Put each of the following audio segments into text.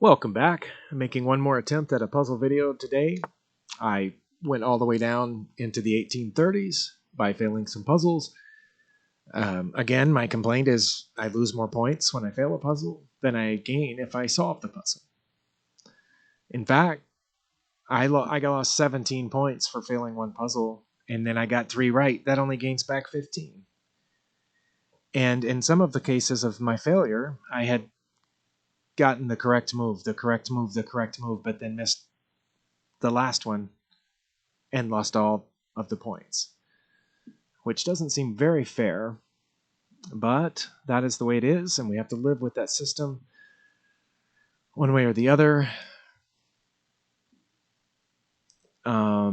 Welcome back. I'm making one more attempt at a puzzle video today. I went all the way down into the 1830s by failing some puzzles. Again, my complaint is I lose more points when I fail a puzzle than I gain if I solve the puzzle. In fact, I lost 17 points for failing one puzzle, and then I got 3 right. That only gains back 15. And in some of the cases of my failure, I had gotten the correct move, but then missed the last one and lost all of the points, which doesn't seem very fair, but that is the way it is, and we have to live with that system one way or the other. I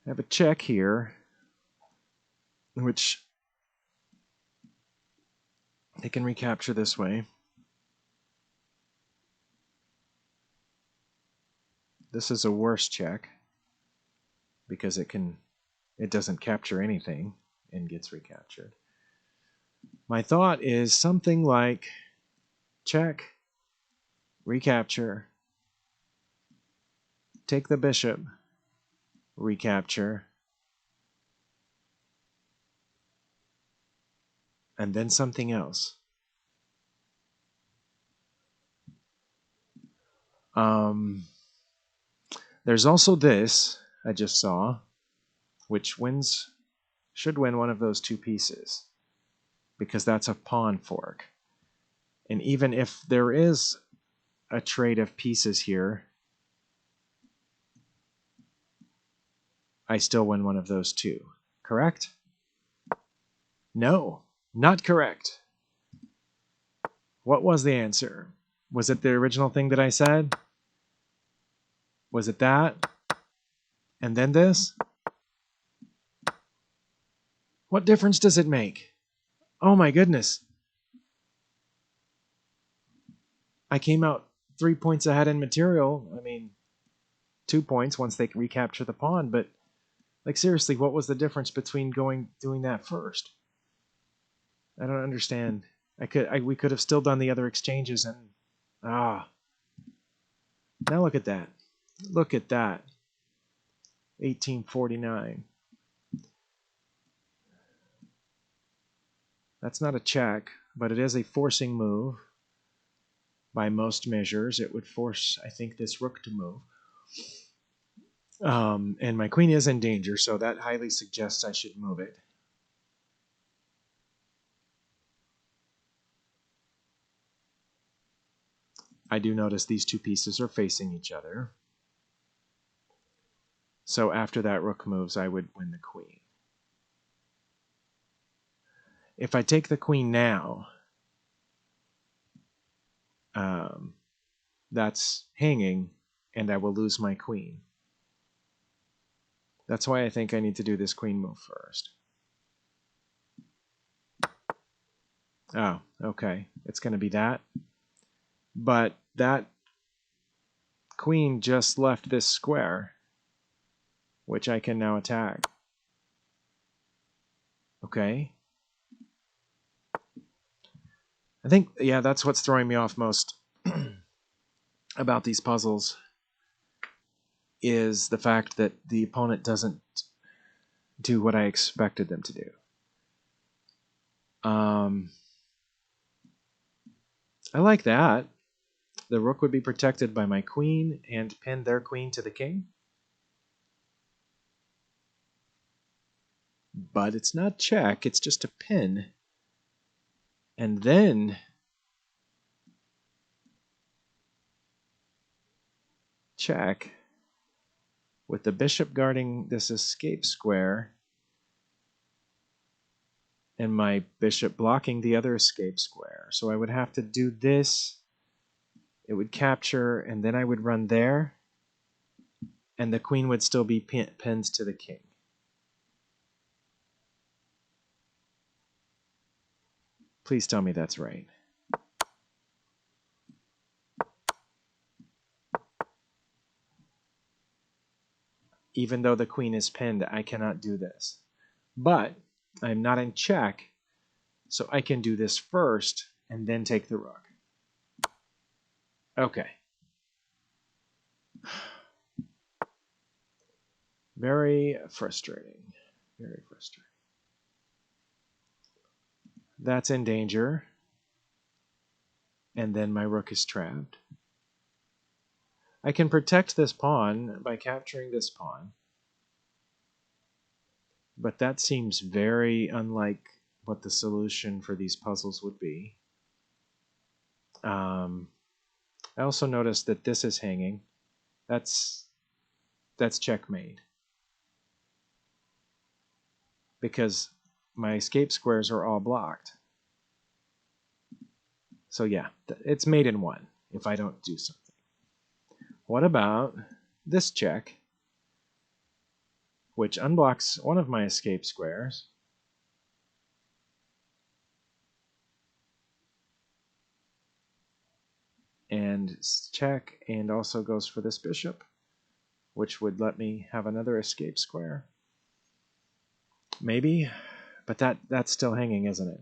have a check here, which I can recapture this way. This is a worse check because it doesn't capture anything and gets recaptured. My thought is something like check, recapture, take the bishop, recapture, and then something else. There's also this I just saw, which should win one of those two pieces, because that's a pawn fork. And even if there is a trade of pieces here, I still win one of those two. Correct? No, not correct. What was the answer? Was it the original thing that I said? Was it that? And then this? What difference does it make? Oh my goodness. I came out 3 points ahead in material. I mean, 2 points once they recapture the pawn, but like seriously, what was the difference between doing that first? I don't understand. We could have still done the other exchanges and now look at that. Look at that. 1849. That's not a check, but it is a forcing move. By most measures, it would force, I think, this rook to move. And my queen is in danger, so that highly suggests I should move it. I do notice these two pieces are facing each other. So after that rook moves, I would win the queen. If I take the queen now, that's hanging, and I will lose my queen. That's why I think I need to do this queen move first. Oh, okay. It's going to be that. But that queen just left this square, which I can now attack. Okay. I think, yeah, that's what's throwing me off most about these puzzles, is the fact that the opponent doesn't do what I expected them to do. I like that. The rook would be protected by my queen and pin their queen to the king. But it's not check, it's just a pin. And then check with the bishop guarding this escape square and my bishop blocking the other escape square. So I would have to do this. It would capture, and then I would run there, and the queen would still be pinned to the king. Please tell me that's right. Even though the queen is pinned, I cannot do this. But I'm not in check, so I can do this first and then take the rook. Okay. Very frustrating. Very frustrating. That's in danger. And then my rook is trapped. I can protect this pawn by capturing this pawn. But that seems very unlike what the solution for these puzzles would be. I also noticed that this is hanging. That's checkmate. Because my escape squares are all blocked. So yeah, it's mate in one if I don't do something. What about this check, which unblocks one of my escape squares? And check, and also goes for this bishop, which would let me have another escape square. Maybe, but that's still hanging, isn't it?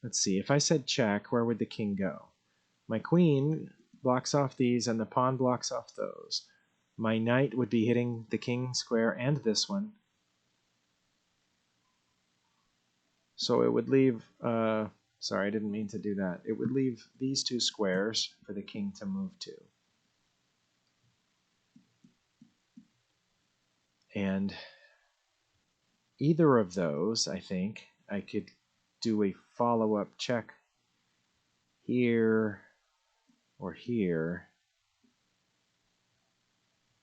Let's see. If I said check, where would the king go? My queen blocks off these, and the pawn blocks off those. My knight would be hitting the king square and this one. So it would leave... sorry, I didn't mean to do that. It would leave these two squares for the king to move to. And either of those, I think, I could do a follow-up check here or here.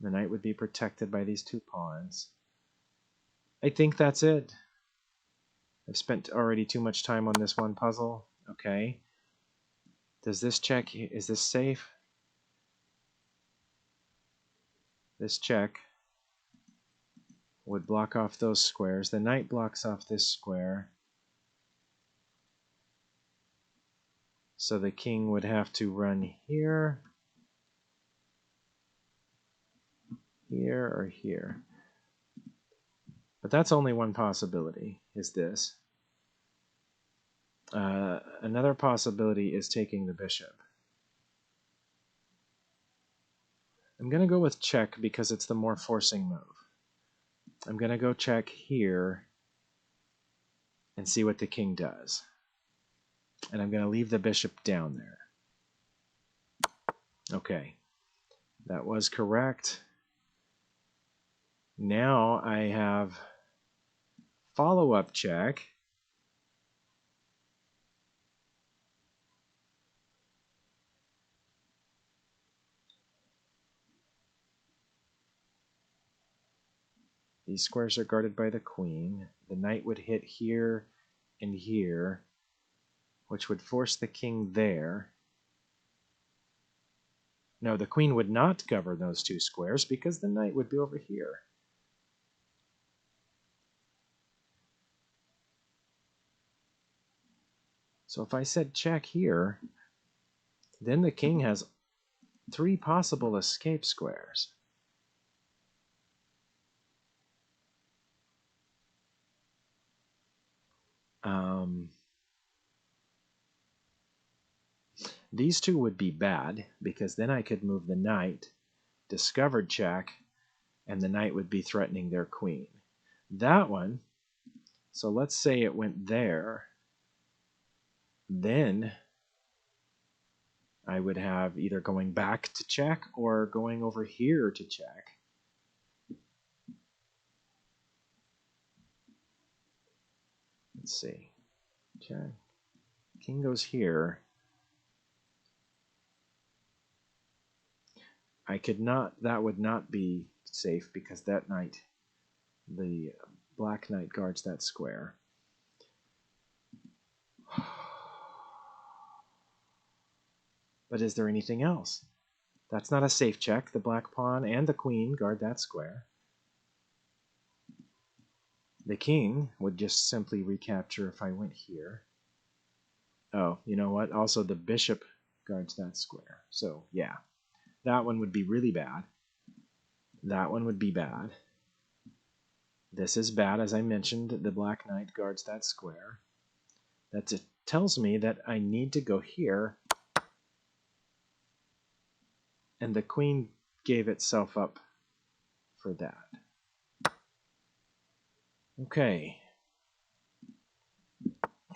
The knight would be protected by these two pawns. I think that's it. I've spent already too much time on this one puzzle. Okay. Does this check, is this safe? This check would block off those squares. The knight blocks off this square. So the king would have to run here, here, or here. But that's only one possibility, is this. Another possibility is taking the bishop. I'm going to go with check because it's the more forcing move. I'm going to go check here and see what the king does. And I'm going to leave the bishop down there. Okay, that was correct. Now I have follow-up check. These squares are guarded by the queen. The knight would hit here and here, which would force the king there. No, the queen would not cover those two squares because the knight would be over here. So if I said check here, then the king has three possible escape squares. These two would be bad because then I could move the knight, discovered check, and the knight would be threatening their queen. That one, so let's say it went there, then I would have either going back to check or going over here to check. Let's see. Check. King goes here. I could not, that would not be safe because that knight, the black knight guards that square. But is there anything else? That's not a safe check. The black pawn and the queen guard that square. The king would just simply recapture if I went here. Oh, you know what? Also, the bishop guards that square. So, yeah. That one would be really bad. That one would be bad. This is bad, as I mentioned. The black knight guards that square. That it tells me that I need to go here, and the queen gave itself up for that. Okay.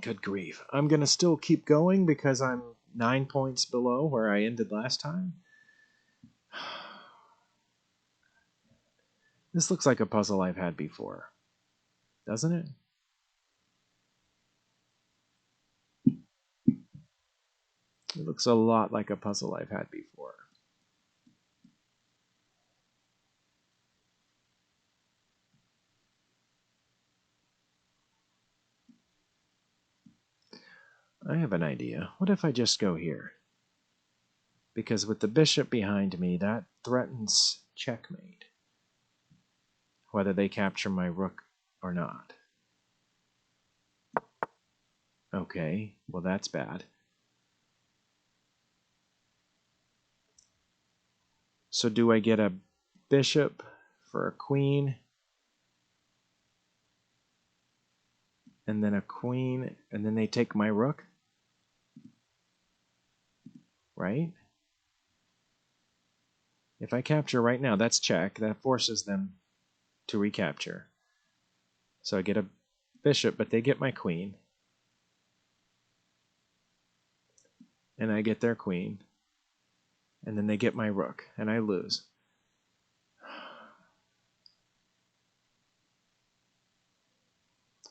Good grief. I'm going to still keep going because I'm 9 points below where I ended last time. This looks like a puzzle I've had before, doesn't it? It looks a lot like a puzzle I've had before. I have an idea. What if I just go here? Because with the bishop behind me, that threatens checkmate, whether they capture my rook or not. Okay, well that's bad. So do I get a bishop for a queen, and then a queen, and then they take my rook? Right? If I capture right now, that's check. That forces them to recapture. So I get a bishop, but they get my queen. And I get their queen. And then they get my rook, and I lose.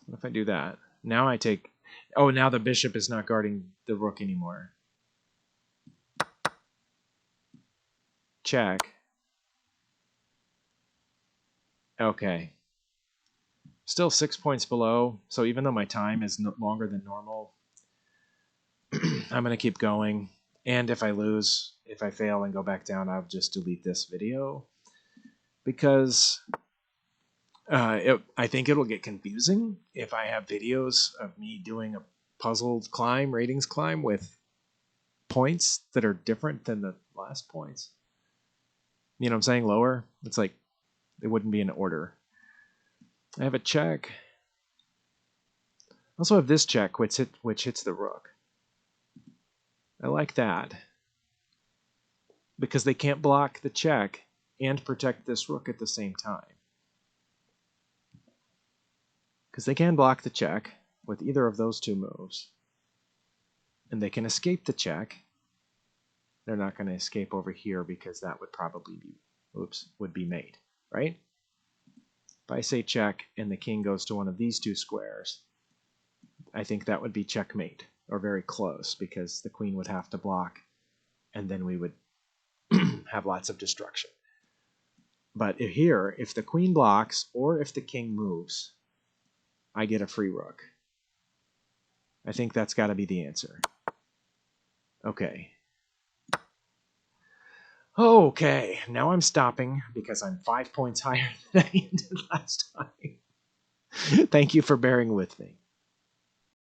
What if I do that? Now I take... Oh, now the bishop is not guarding the rook anymore. Check. Okay. Still 6 points below, so even though my time is longer than normal, I'm going to keep going. And if I lose, if I fail and go back down, I'll just delete this video. Because I think it'll get confusing if I have videos of me doing a puzzle climb, ratings climb, with points that are different than the last points. You know what I'm saying? Lower. It's like it wouldn't be in order. I have a check. I also have this check, which hits the rook. I like that. Because they can't block the check and protect this rook at the same time. Because they can block the check with either of those two moves. And they can escape the check. They're not going to escape over here because that would probably be, would be mate, right? If I say check and the king goes to one of these two squares, I think that would be checkmate, or very close, because the queen would have to block, and then we would have lots of destruction. But here, if the queen blocks, or if the king moves, I get a free rook. I think that's got to be the answer. Okay. Okay, now I'm stopping because I'm 5 points higher than I ended last time. Thank you for bearing with me.